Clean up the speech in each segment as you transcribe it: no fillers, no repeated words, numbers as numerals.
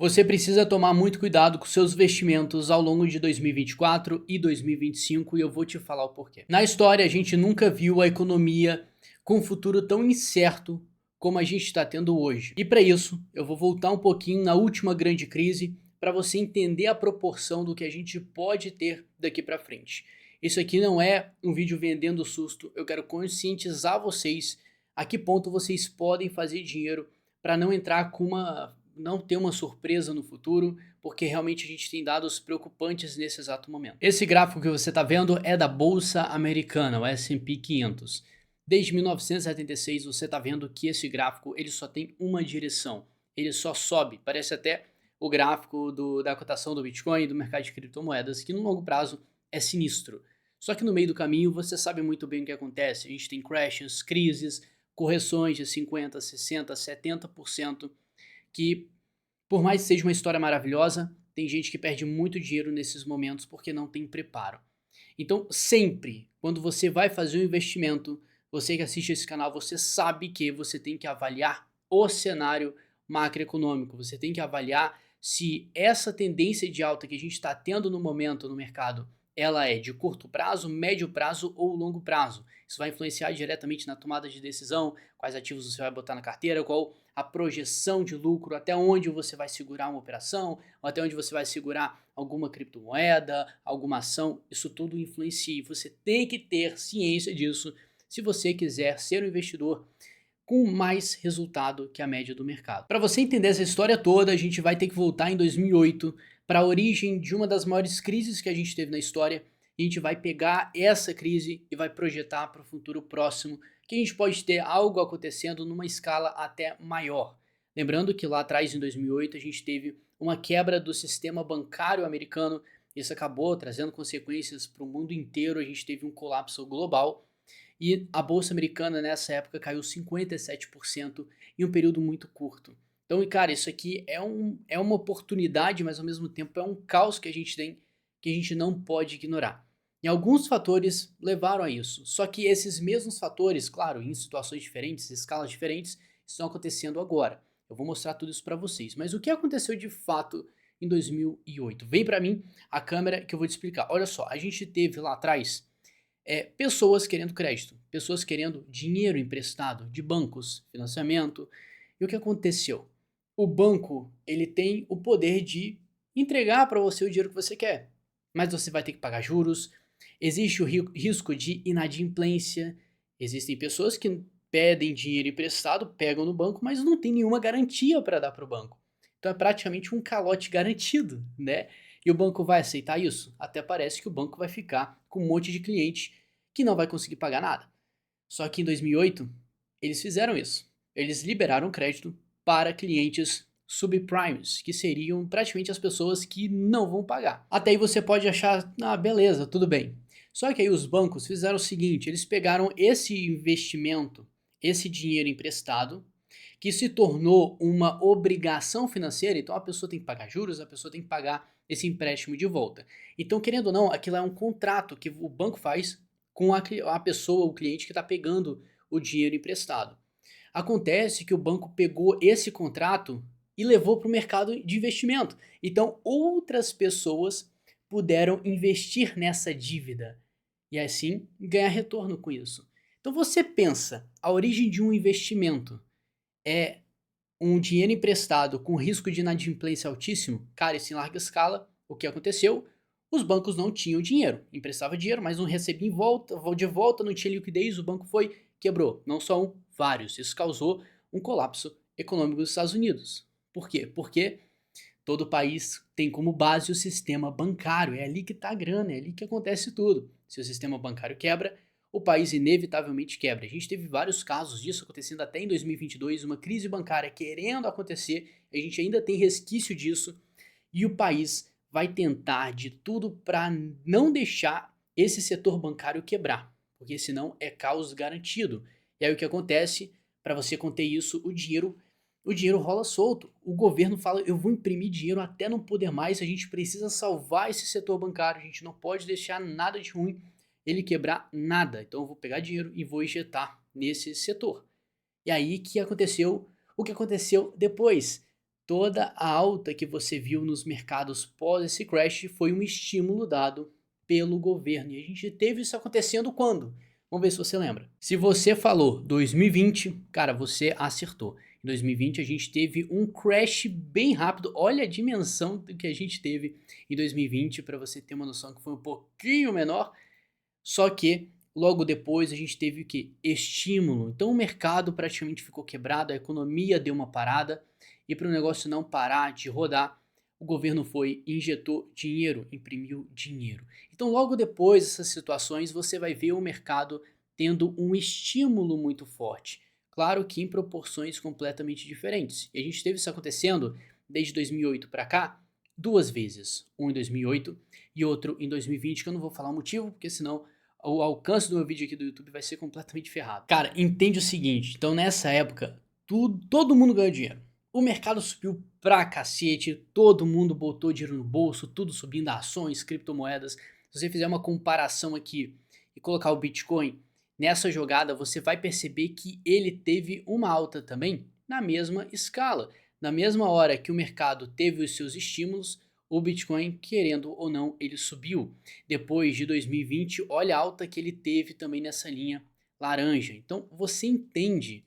Você precisa tomar muito cuidado com seus investimentos ao longo de 2024 e 2025 e eu vou te falar o porquê. Na história, a gente nunca viu a economia com um futuro tão incerto como a gente está tendo hoje. E para isso, eu vou voltar um pouquinho na última grande crise para você entender a proporção do que a gente pode ter daqui para frente. Isso aqui não é um vídeo vendendo susto, eu quero conscientizar vocês a que ponto vocês podem fazer dinheiro para não entrar com não ter uma surpresa no futuro, porque realmente a gente tem dados preocupantes nesse exato momento. Esse gráfico que você está vendo é da Bolsa Americana, o S&P 500. Desde 1976 você está vendo que esse gráfico ele só tem uma direção, ele só sobe, parece até o gráfico da cotação do Bitcoin e do mercado de criptomoedas, que no longo prazo é sinistro. Só que no meio do caminho você sabe muito bem o que acontece, a gente tem crashes, crises, correções de 50, 60, 70%, que por mais que seja uma história maravilhosa, tem gente que perde muito dinheiro nesses momentos porque não tem preparo. Então, sempre, quando você vai fazer um investimento, você que assiste esse canal, você sabe que você tem que avaliar o cenário macroeconômico. Você tem que avaliar se essa tendência de alta que a gente está tendo no momento no mercado, ela é de curto prazo, médio prazo ou longo prazo. Isso vai influenciar diretamente na tomada de decisão, quais ativos você vai botar na carteira, qual a projeção de lucro, até onde você vai segurar uma operação, ou até onde você vai segurar alguma criptomoeda, alguma ação. Isso tudo influencia e você tem que ter ciência disso se você quiser ser um investidor com mais resultado que a média do mercado. Para você entender essa história toda, a gente vai ter que voltar em 2008 para a origem de uma das maiores crises que a gente teve na história. E a gente vai pegar essa crise e vai projetar para o futuro próximo, que a gente pode ter algo acontecendo numa escala até maior. Lembrando que lá atrás, em 2008, a gente teve uma quebra do sistema bancário americano. Isso acabou trazendo consequências para o mundo inteiro. A gente teve um colapso global. E a bolsa americana nessa época caiu 57% em um período muito curto. Então, cara, isso aqui é uma oportunidade, mas ao mesmo tempo é um caos que a gente tem, que a gente não pode ignorar. E alguns fatores levaram a isso. Só que esses mesmos fatores, claro, em situações diferentes, escalas diferentes, estão acontecendo agora. Eu vou mostrar tudo isso para vocês. Mas o que aconteceu de fato em 2008? Vem para mim a câmera que eu vou te explicar. Olha só, a gente teve lá atrás pessoas querendo crédito, pessoas querendo dinheiro emprestado de bancos, financiamento. E o que aconteceu? O banco ele tem o poder de entregar para você o dinheiro que você quer, mas você vai ter que pagar juros. Existe o risco de inadimplência. Existem pessoas que pedem dinheiro emprestado, pegam no banco, mas não tem nenhuma garantia para dar para o banco. Então é praticamente um calote garantido, né? E o banco vai aceitar isso? Até parece que o banco vai ficar com um monte de cliente que não vai conseguir pagar nada. Só que em 2008, eles fizeram isso. Eles liberaram crédito para clientes subprimes, que seriam praticamente as pessoas que não vão pagar. Até aí você pode achar, ah, beleza, tudo bem. Só que aí os bancos fizeram o seguinte, eles pegaram esse investimento, esse dinheiro emprestado, que se tornou uma obrigação financeira, então a pessoa tem que pagar juros, a pessoa tem que pagar esse empréstimo de volta. Então, querendo ou não, aquilo é um contrato que o banco faz com a pessoa, o cliente que está pegando o dinheiro emprestado. Acontece que o banco pegou esse contrato e levou para o mercado de investimento. Então, outras pessoas puderam investir nessa dívida e assim ganhar retorno com isso. Então, você pensa, a origem de um investimento é um dinheiro emprestado com risco de inadimplência altíssimo? Cara, isso em larga escala, o que aconteceu? Os bancos não tinham dinheiro, emprestava dinheiro, mas não recebia de volta, não tinha liquidez, o banco foi, quebrou. Não só um, vários. Isso causou um colapso econômico dos Estados Unidos. Por quê? Porque todo país tem como base o sistema bancário, é ali que está a grana, é ali que acontece tudo. Se o sistema bancário quebra, o país inevitavelmente quebra. A gente teve vários casos disso acontecendo até em 2022, uma crise bancária querendo acontecer, a gente ainda tem resquício disso, e o país vai tentar de tudo para não deixar esse setor bancário quebrar, porque senão é caos garantido. E aí o que acontece? Para você conter isso, o dinheiro rola solto. O governo fala, eu vou imprimir dinheiro até não poder mais, a gente precisa salvar esse setor bancário, a gente não pode deixar nada de ruim ele quebrar nada. Então eu vou pegar dinheiro e vou injetar nesse setor. E aí que aconteceu o que aconteceu depois. toda a alta que você viu nos mercados pós esse crash foi um estímulo dado pelo governo. E a gente teve isso acontecendo quando? Vamos ver se você lembra. Se você falou 2020, cara, você acertou. Em 2020 a gente teve um crash bem rápido. Olha a dimensão do que a gente teve em 2020 para você ter uma noção que foi um pouquinho menor. Só que logo depois a gente teve o que? Estímulo. Então o mercado praticamente ficou quebrado, a economia deu uma parada e para o negócio não parar de rodar, o governo foi, injetou dinheiro, imprimiu dinheiro. Então logo depois dessas situações você vai ver o mercado tendo um estímulo muito forte. Claro que em proporções completamente diferentes. E a gente teve isso acontecendo desde 2008 para cá, duas vezes. Um em 2008 e outro em 2020, que eu não vou falar o motivo, porque senão o alcance do meu vídeo aqui do YouTube vai ser completamente ferrado. Cara, entende o seguinte, então nessa época, todo mundo ganhou dinheiro. O mercado subiu pra cacete, todo mundo botou dinheiro no bolso, tudo subindo, ações, criptomoedas. Se você fizer uma comparação aqui e colocar o Bitcoin nessa jogada, você vai perceber que ele teve uma alta também na mesma escala. Na mesma hora que o mercado teve os seus estímulos, o Bitcoin, querendo ou não, ele subiu. Depois de 2020, olha a alta que ele teve também nessa linha laranja. Então você entende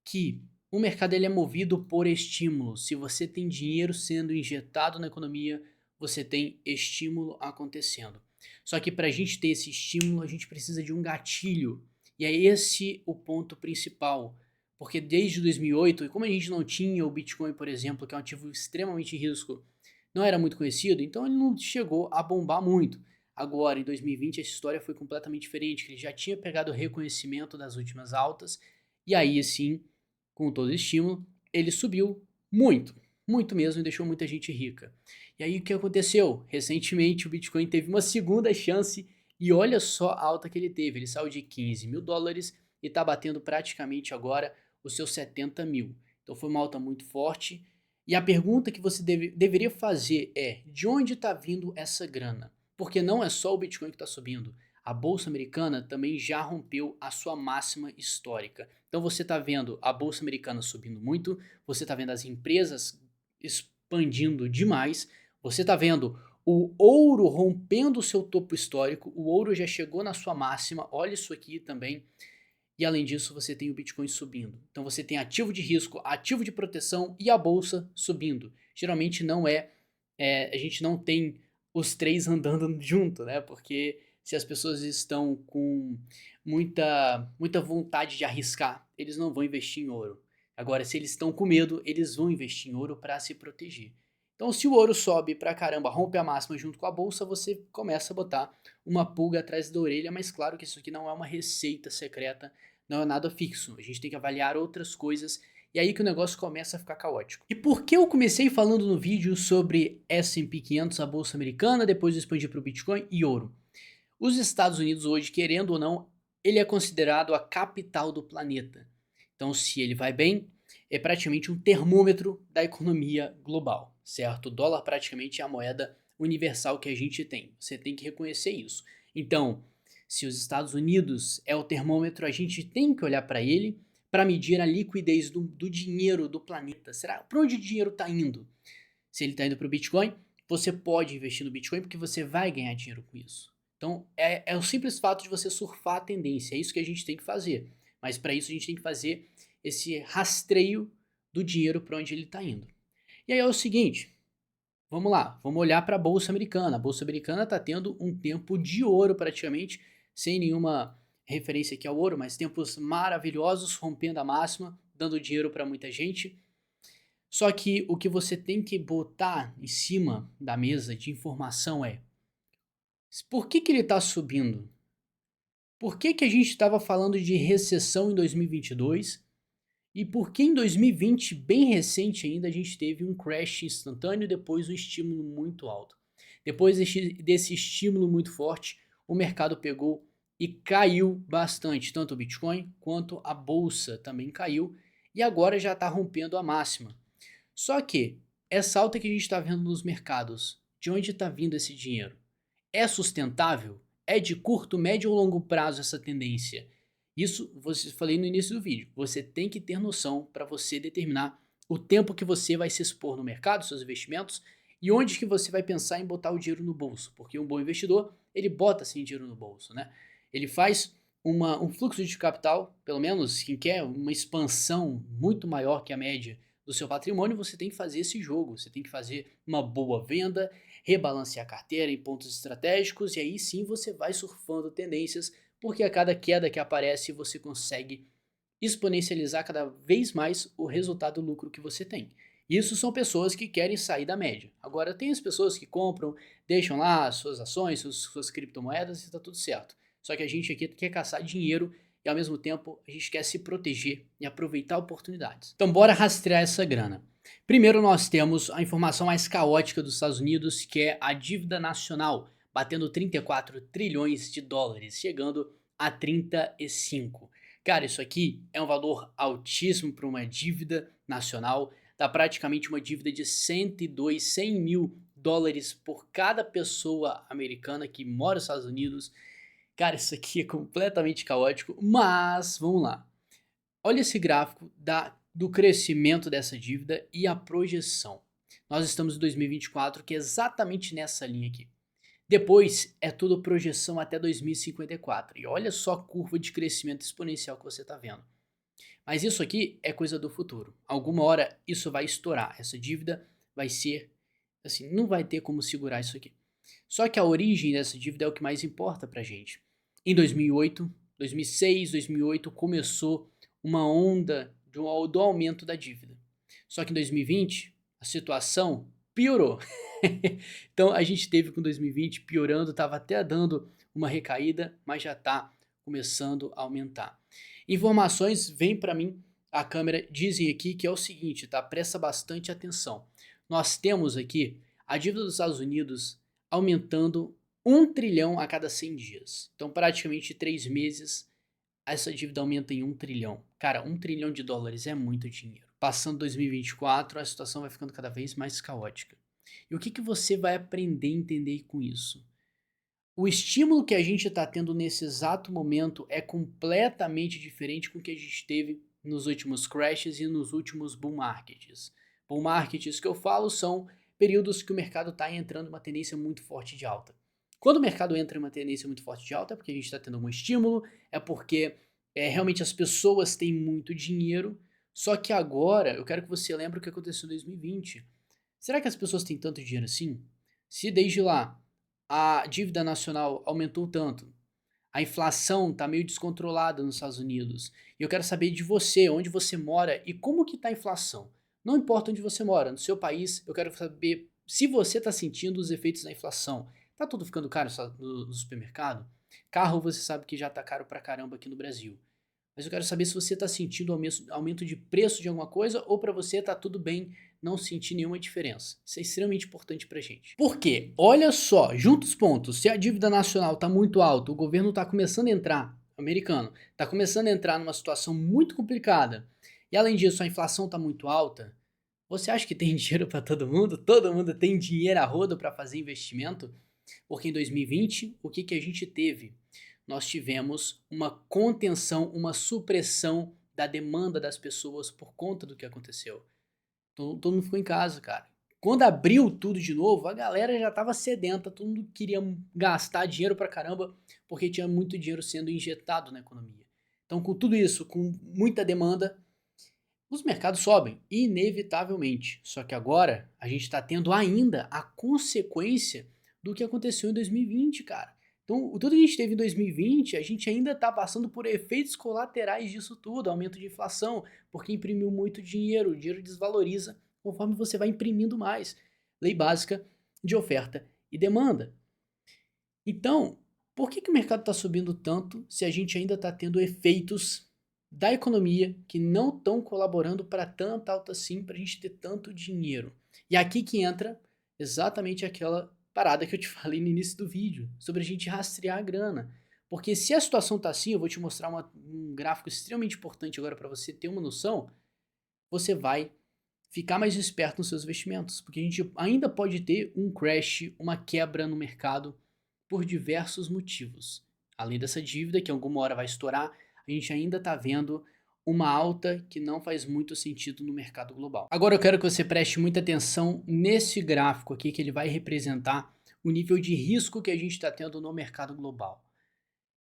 que o mercado ele é movido por estímulos. Se você tem dinheiro sendo injetado na economia, você tem estímulo acontecendo. Só que para a gente ter esse estímulo, a gente precisa de um gatilho. E é esse o ponto principal. Porque desde 2008, e como a gente não tinha o Bitcoin, por exemplo, que é um ativo extremamente risco, não era muito conhecido, então ele não chegou a bombar muito. Agora, em 2020, essa história foi completamente diferente, que ele já tinha pegado o reconhecimento das últimas altas, e aí sim, com todo o estímulo, ele subiu muito, muito mesmo, e deixou muita gente rica. E aí o que aconteceu? Recentemente o Bitcoin teve uma segunda chance, e olha só a alta que ele teve, ele saiu de 15 mil dólares e está batendo praticamente agora os seus 70 mil. Então foi uma alta muito forte, e a pergunta que você deveria fazer é: de onde está vindo essa grana? Porque não é só o Bitcoin que está subindo. A bolsa americana também já rompeu a sua máxima histórica. Então você está vendo a bolsa americana subindo muito, você está vendo as empresas expandindo demais, você está vendo o ouro rompendo o seu topo histórico, o ouro já chegou na sua máxima, olha isso aqui também. E além disso, você tem o Bitcoin subindo. Então você tem ativo de risco, ativo de proteção e a bolsa subindo. Geralmente não a gente não tem os três andando junto, né? Porque se as pessoas estão com muita vontade de arriscar, eles não vão investir em ouro. Agora, se eles estão com medo, eles vão investir em ouro para se proteger. Então, se o ouro sobe pra caramba, rompe a máxima junto com a bolsa, você começa a botar uma pulga atrás da orelha, mas claro que isso aqui não é uma receita secreta, não é nada fixo. A gente tem que avaliar outras coisas e aí que o negócio começa a ficar caótico. E por que eu comecei falando no vídeo sobre S&P 500, a bolsa americana, depois eu expandi para o Bitcoin e ouro? Os Estados Unidos hoje, querendo ou não, ele é considerado a capital do planeta. Então, se ele vai bem, é praticamente um termômetro da economia global, certo? O dólar praticamente é a moeda universal que a gente tem. Você tem que reconhecer isso. Então, se os Estados Unidos é o termômetro, a gente tem que olhar para ele para medir a liquidez do dinheiro do planeta. Será para onde o dinheiro está indo? Se ele está indo para o Bitcoin, você pode investir no Bitcoin porque você vai ganhar dinheiro com isso. Então, é o simples fato de você surfar a tendência. É isso que a gente tem que fazer. Mas para isso a gente tem que fazer esse rastreio do dinheiro para onde ele está indo. E aí é o seguinte, vamos lá, vamos olhar para a Bolsa Americana. A Bolsa Americana está tendo um tempo de ouro praticamente, sem nenhuma referência aqui ao ouro, mas tempos maravilhosos, rompendo a máxima, dando dinheiro para muita gente. Só que o que você tem que botar em cima da mesa de informação é: por que ele está subindo? Por que a gente estava falando de recessão em 2022? E por que em 2020, bem recente ainda, a gente teve um crash instantâneo e depois um estímulo muito alto? Depois desse estímulo muito forte, o mercado pegou e caiu bastante. Tanto o Bitcoin quanto a bolsa também caiu e agora já está rompendo a máxima. Só que essa alta que a gente está vendo nos mercados, de onde está vindo esse dinheiro? É sustentável? É de curto, médio ou longo prazo essa tendência? Isso você falei no início do vídeo. Você tem que ter noção para você determinar o tempo que você vai se expor no mercado, seus investimentos, e onde que você vai pensar em botar o dinheiro no bolso. Porque um bom investidor, ele bota assim dinheiro no bolso, né? Ele faz um fluxo de capital, pelo menos quem quer uma expansão muito maior que a média do seu patrimônio, você tem que fazer esse jogo, você tem que fazer uma boa venda, rebalancear a carteira em pontos estratégicos e aí sim você vai surfando tendências, porque a cada queda que aparece você consegue exponencializar cada vez mais o resultado, o lucro que você tem. Isso são pessoas que querem sair da média. Agora, tem as pessoas que compram, deixam lá suas ações, suas criptomoedas e está tudo certo. Só que a gente aqui quer caçar dinheiro e ao mesmo tempo a gente quer se proteger e aproveitar oportunidades. Então, bora rastrear essa grana. Primeiro, nós temos a informação mais caótica dos Estados Unidos, que é a dívida nacional, batendo 34 trilhões de dólares, chegando a 35. Cara, isso aqui é um valor altíssimo para uma dívida nacional. Tá praticamente uma dívida de 100 mil dólares por cada pessoa americana que mora nos Estados Unidos. Cara, isso aqui é completamente caótico, mas vamos lá. Olha esse gráfico do crescimento dessa dívida e a projeção. Nós estamos em 2024, que é exatamente nessa linha aqui. Depois é tudo projeção até 2054. E olha só a curva de crescimento exponencial que você está vendo. Mas isso aqui é coisa do futuro. Alguma hora isso vai estourar. Essa dívida vai ser assim, não vai ter como segurar isso aqui. Só que a origem dessa dívida é o que mais importa pra gente. Em 2008, 2006, 2008 começou uma onda do aumento da dívida. Só que em 2020 a situação piorou. Então a gente teve com 2020 piorando, estava até dando uma recaída, mas já está começando a aumentar. Informações vêm para mim, a câmera dizem aqui que é o seguinte, tá? Presta bastante atenção. Nós temos aqui a dívida dos Estados Unidos aumentando 1 trilhão a cada 100 dias. Então praticamente 3 meses essa dívida aumenta em 1 trilhão. Cara, 1 trilhão de dólares é muito dinheiro. Passando 2024, a situação vai ficando cada vez mais caótica. E o que, que você vai aprender a entender com isso? O estímulo que a gente está tendo nesse exato momento é completamente diferente com o que a gente teve nos últimos crashes e nos últimos bull markets. Bull markets que eu falo são períodos que o mercado está entrando em uma tendência muito forte de alta. Quando o mercado entra em uma tendência muito forte de alta é porque a gente está tendo algum estímulo, é porque realmente as pessoas têm muito dinheiro, só que agora eu quero que você lembre o que aconteceu em 2020. Será que as pessoas têm tanto dinheiro assim? Se desde lá a dívida nacional aumentou tanto, a inflação está meio descontrolada nos Estados Unidos, e eu quero saber de você, onde você mora e como que está a inflação. Não importa onde você mora, no seu país, eu quero saber se você está sentindo os efeitos da inflação. Tá tudo ficando caro no supermercado? Carro você sabe que já está caro pra caramba aqui no Brasil. Mas eu quero saber se você está sentindo aumento de preço de alguma coisa ou para você está tudo bem, não sentir nenhuma diferença. Isso é extremamente importante para gente. Por quê? Olha só, junta os pontos. Se a dívida nacional está muito alta, o governo está começando a entrar, americano, está começando a entrar numa situação muito complicada, e além disso a inflação está muito alta, você acha que tem dinheiro para todo mundo? Todo mundo tem dinheiro a rodo para fazer investimento? Porque em 2020, o que, que a gente teve? Nós tivemos uma contenção, uma supressão da demanda das pessoas por conta do que aconteceu. Todo mundo ficou em casa, cara. Quando abriu tudo de novo, a galera já estava sedenta, todo mundo queria gastar dinheiro pra caramba, porque tinha muito dinheiro sendo injetado na economia. Então, com tudo isso, com muita demanda, os mercados sobem, inevitavelmente. Só que agora a gente está tendo ainda a consequência do que aconteceu em 2020, cara. Então, tudo que a gente teve em 2020, a gente ainda está passando por efeitos colaterais disso tudo, aumento de inflação, porque imprimiu muito dinheiro, o dinheiro desvaloriza conforme você vai imprimindo mais. Lei básica de oferta e demanda. Então, por que o mercado está subindo tanto se a gente ainda está tendo efeitos da economia que não estão colaborando para tanta alta assim, para a gente ter tanto dinheiro? E aqui que entra exatamente aquela parada que eu te falei no início do vídeo, sobre a gente rastrear a grana. Porque se a situação está assim, eu vou te mostrar um gráfico extremamente importante agora para você ter uma noção, você vai ficar mais esperto nos seus investimentos, porque a gente ainda pode ter um crash, uma quebra no mercado por diversos motivos. Além dessa dívida, que alguma hora vai estourar, a gente ainda está vendo uma alta que não faz muito sentido no mercado global. Agora eu quero que você preste muita atenção nesse gráfico aqui, que ele vai representar o nível de risco que a gente está tendo no mercado global.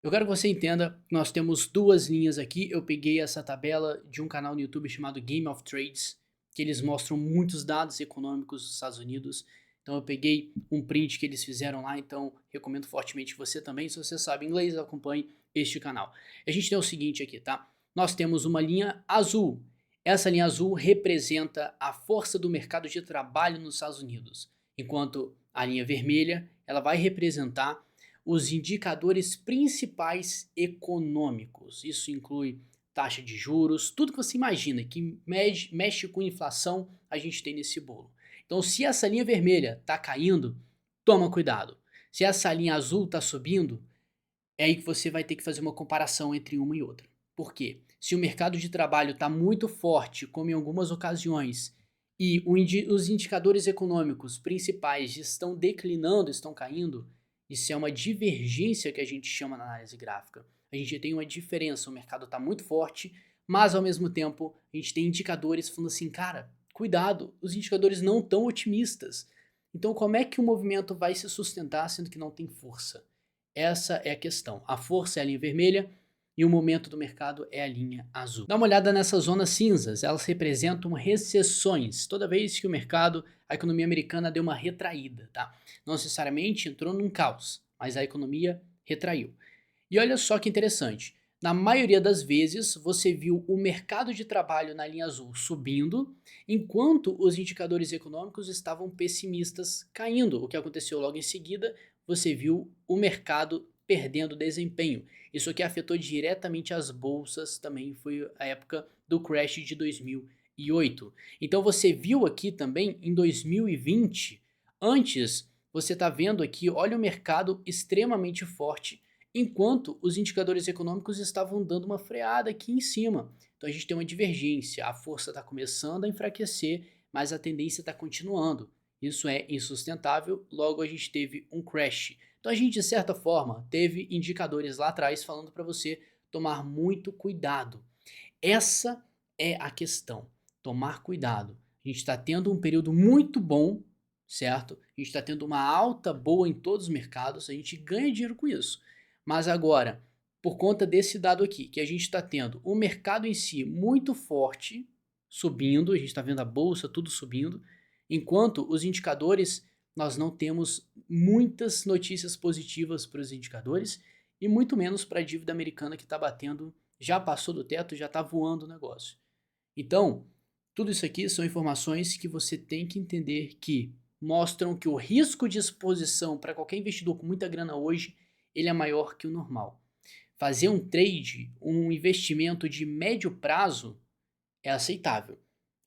Eu quero que você entenda que nós temos duas linhas aqui. Eu peguei essa tabela de um canal no YouTube chamado Game of Trades, que eles mostram muitos dados econômicos dos Estados Unidos. Então eu peguei um print que eles fizeram lá, então recomendo fortemente que você também, se você sabe inglês, acompanhe este canal. A gente tem o seguinte aqui, tá? Nós temos uma linha azul. Essa linha azul representa a força do mercado de trabalho nos Estados Unidos, enquanto a linha vermelha, ela vai representar os indicadores principais econômicos. Isso inclui taxa de juros, tudo que você imagina que mexe com inflação, a gente tem nesse bolo. Então, se essa linha vermelha está caindo, toma cuidado. Se essa linha azul está subindo, é aí que você vai ter que fazer uma comparação entre uma e outra. Por quê? Se o mercado de trabalho está muito forte, como em algumas ocasiões, e os indicadores econômicos principais estão declinando, estão caindo, isso é uma divergência que a gente chama na análise gráfica. A gente tem uma diferença, o mercado está muito forte, mas ao mesmo tempo a gente tem indicadores falando assim, cara, cuidado, os indicadores não estão otimistas. Então como é que o movimento vai se sustentar sendo que não tem força? Essa é a questão. A força é a linha vermelha e o momento do mercado é a linha azul. Dá uma olhada nessas zonas cinzas, elas representam recessões. Toda vez que o mercado, a economia americana deu uma retraída, tá? Não necessariamente entrou num caos, mas a economia retraiu. E olha só que interessante, na maioria das vezes você viu o mercado de trabalho na linha azul subindo, enquanto os indicadores econômicos estavam pessimistas caindo. O que aconteceu logo em seguida, você viu o mercado perdendo desempenho. Isso aqui afetou diretamente as bolsas, também foi a época do crash de 2008. Então você viu aqui também em 2020, antes você está vendo aqui, olha o mercado extremamente forte, enquanto os indicadores econômicos estavam dando uma freada aqui em cima. Então a gente tem uma divergência, a força está começando a enfraquecer, mas a tendência está continuando. Isso é insustentável, logo a gente teve um crash. Então a gente, de certa forma, teve indicadores lá atrás falando para você tomar muito cuidado. Essa é a questão, tomar cuidado. A gente está tendo um período muito bom, certo? A gente está tendo uma alta boa em todos os mercados, a gente ganha dinheiro com isso. Mas agora, por conta desse dado aqui, que a gente está tendo o mercado em si muito forte, subindo, a gente está vendo a bolsa tudo subindo, enquanto os indicadores, nós não temos muitas notícias positivas para os indicadores e muito menos para a dívida americana que está batendo, já passou do teto, já está voando o negócio. Então, tudo isso aqui são informações que você tem que entender que mostram que o risco de exposição para qualquer investidor com muita grana hoje, ele é maior que o normal. Fazer um trade, um investimento de médio prazo é aceitável.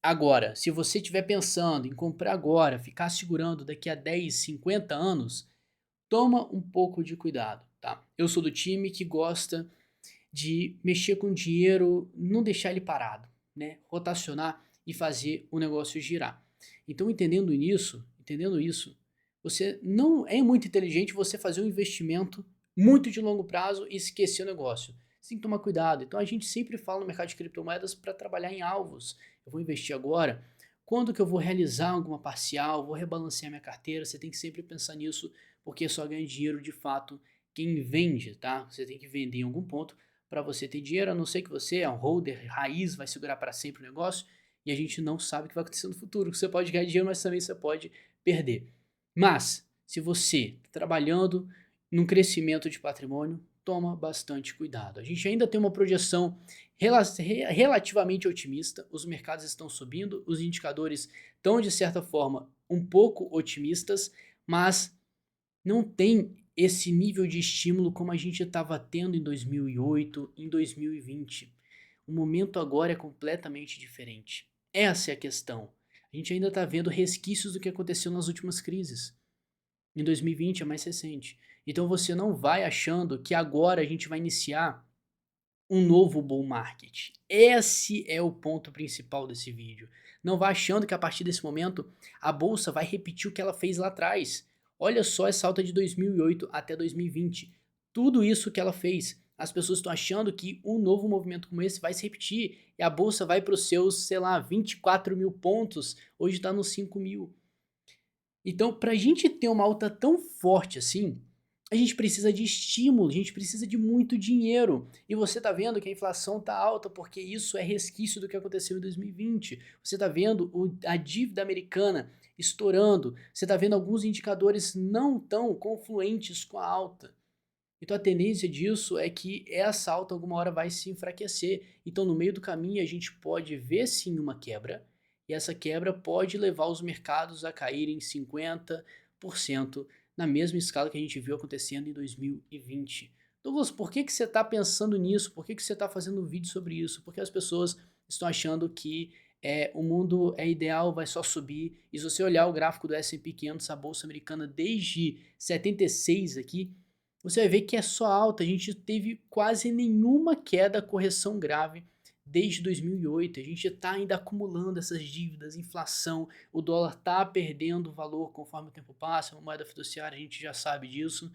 Agora, se você estiver pensando em comprar agora, ficar segurando daqui a 10, 50 anos, toma um pouco de cuidado, tá? Eu sou do time que gosta de mexer com dinheiro, não deixar ele parado, né? Rotacionar e fazer o negócio girar. Então, entendendo isso, você não é muito inteligente você fazer um investimento muito de longo prazo e esquecer o negócio. Você tem que tomar cuidado. Então a gente sempre fala no mercado de criptomoedas para trabalhar em alvos. Eu vou investir agora. Quando que eu vou realizar alguma parcial? Vou rebalancear minha carteira? Você tem que sempre pensar nisso, porque só ganha dinheiro de fato quem vende, tá? Você tem que vender em algum ponto para você ter dinheiro, a não ser que você é um holder raiz, vai segurar para sempre o negócio, e a gente não sabe o que vai acontecer no futuro. Você pode ganhar dinheiro, mas também você pode perder. Mas, se você está trabalhando num crescimento de patrimônio, toma bastante cuidado. A gente ainda tem uma projeção relativamente otimista, os mercados estão subindo, os indicadores estão, de certa forma, um pouco otimistas, mas não tem esse nível de estímulo como a gente estava tendo em 2008, em 2020. O momento agora é completamente diferente. Essa é a questão. A gente ainda está vendo resquícios do que aconteceu nas últimas crises. Em 2020 é mais recente. Então você não vai achando que agora a gente vai iniciar um novo bull market. Esse é o ponto principal desse vídeo. Não vá achando que a partir desse momento a bolsa vai repetir o que ela fez lá atrás. Olha só essa alta de 2008 até 2020. Tudo isso que ela fez. As pessoas estão achando que um novo movimento como esse vai se repetir e a bolsa vai para os seus, sei lá, 24 mil pontos, hoje está nos 5 mil. Então, para a gente ter uma alta tão forte assim, a gente precisa de estímulo, a gente precisa de muito dinheiro. E você está vendo que a inflação está alta porque isso é resquício do que aconteceu em 2020. Você está vendo a dívida americana estourando. Você está vendo alguns indicadores não tão confluentes com a alta. Então a tendência disso é que essa alta alguma hora vai se enfraquecer. Então no meio do caminho a gente pode ver sim uma quebra, e essa quebra pode levar os mercados a caírem 50% na mesma escala que a gente viu acontecendo em 2020. Douglas, por que você está pensando nisso? Por que você está fazendo um vídeo sobre isso? Porque as pessoas estão achando que o mundo é ideal, vai só subir. E se você olhar o gráfico do S&P 500, a bolsa americana desde 76 aqui, você vai ver que é só alta, a gente teve quase nenhuma queda, correção grave desde 2008, a gente está ainda acumulando essas dívidas, inflação, o dólar está perdendo valor conforme o tempo passa, a moeda fiduciária a gente já sabe disso,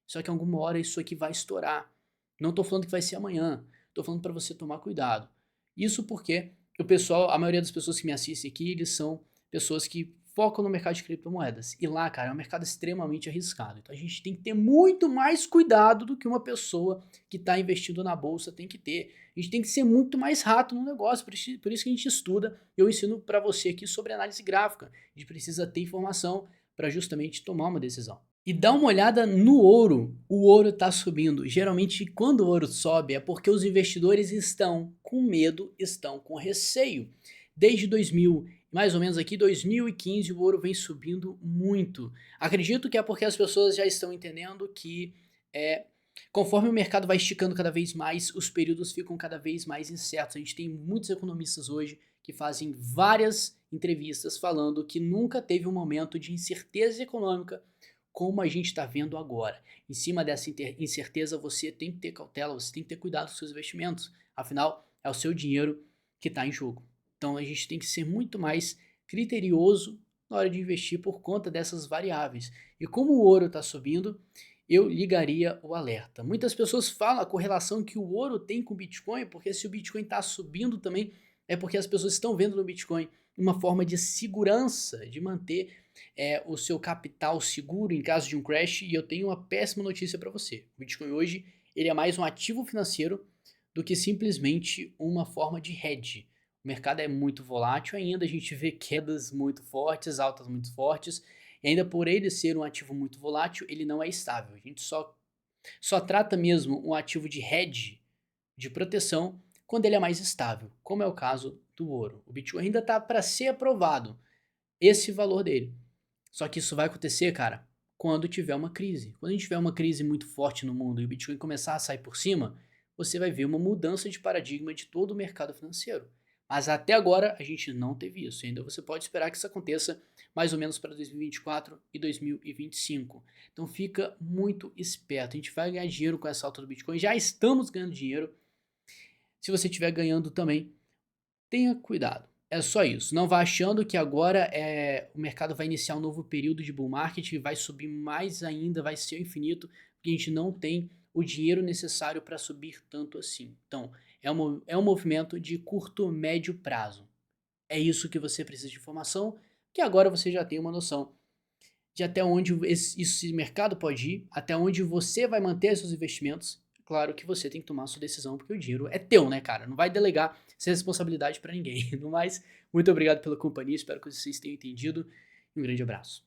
só que alguma hora isso aqui vai estourar. Não estou falando que vai ser amanhã, estou falando para você tomar cuidado. Isso porque o pessoal, a maioria das pessoas que me assistem aqui, eles são pessoas que focam no mercado de criptomoedas. E lá, cara, é um mercado extremamente arriscado. Então a gente tem que ter muito mais cuidado do que uma pessoa que está investindo na bolsa tem que ter. A gente tem que ser muito mais rato no negócio, por isso que a gente estuda. Eu ensino para você aqui sobre análise gráfica. A gente precisa ter informação para justamente tomar uma decisão. E dá uma olhada no ouro. O ouro está subindo. Geralmente, quando o ouro sobe, é porque os investidores estão com medo, estão com receio. Desde 2000, mais ou menos aqui 2015, o ouro vem subindo muito. Acredito que é porque as pessoas já estão entendendo que conforme o mercado vai esticando cada vez mais, os períodos ficam cada vez mais incertos. A gente tem muitos economistas hoje que fazem várias entrevistas falando que nunca teve um momento de incerteza econômica como a gente está vendo agora. Em cima dessa incerteza, você tem que ter cautela, você tem que ter cuidado com seus investimentos. Afinal, é o seu dinheiro que está em jogo. Então a gente tem que ser muito mais criterioso na hora de investir por conta dessas variáveis. E como o ouro está subindo, eu ligaria o alerta. Muitas pessoas falam a correlação que o ouro tem com o Bitcoin, porque se o Bitcoin está subindo também, é porque as pessoas estão vendo no Bitcoin uma forma de segurança, de manter o seu capital seguro em caso de um crash. E eu tenho uma péssima notícia para você. O Bitcoin hoje ele é mais um ativo financeiro do que simplesmente uma forma de hedge. O mercado é muito volátil ainda, a gente vê quedas muito fortes, altas muito fortes, e ainda por ele ser um ativo muito volátil, ele não é estável. A gente só trata mesmo um ativo de hedge, de proteção, quando ele é mais estável, como é o caso do ouro. O Bitcoin ainda está para ser aprovado, esse valor dele. Só que isso vai acontecer, cara, quando tiver uma crise. Quando a gente tiver uma crise muito forte no mundo e o Bitcoin começar a sair por cima, você vai ver uma mudança de paradigma de todo o mercado financeiro. Mas até agora a gente não teve isso. E ainda você pode esperar que isso aconteça mais ou menos para 2024 e 2025. Então fica muito esperto. A gente vai ganhar dinheiro com essa alta do Bitcoin. Já estamos ganhando dinheiro. Se você estiver ganhando também, tenha cuidado. É só isso. Não vá achando que agora o mercado vai iniciar um novo período de bull market e vai subir mais ainda, vai ser infinito, porque a gente não tem o dinheiro necessário para subir tanto assim. Então, é um movimento de curto, médio prazo. É isso que você precisa de informação, que agora você já tem uma noção de até onde esse mercado pode ir, até onde você vai manter seus investimentos. Claro que você tem que tomar a sua decisão, porque o dinheiro é teu, né, cara? Não vai delegar essa responsabilidade para ninguém. No mais, muito obrigado pela companhia, espero que vocês tenham entendido. Um grande abraço.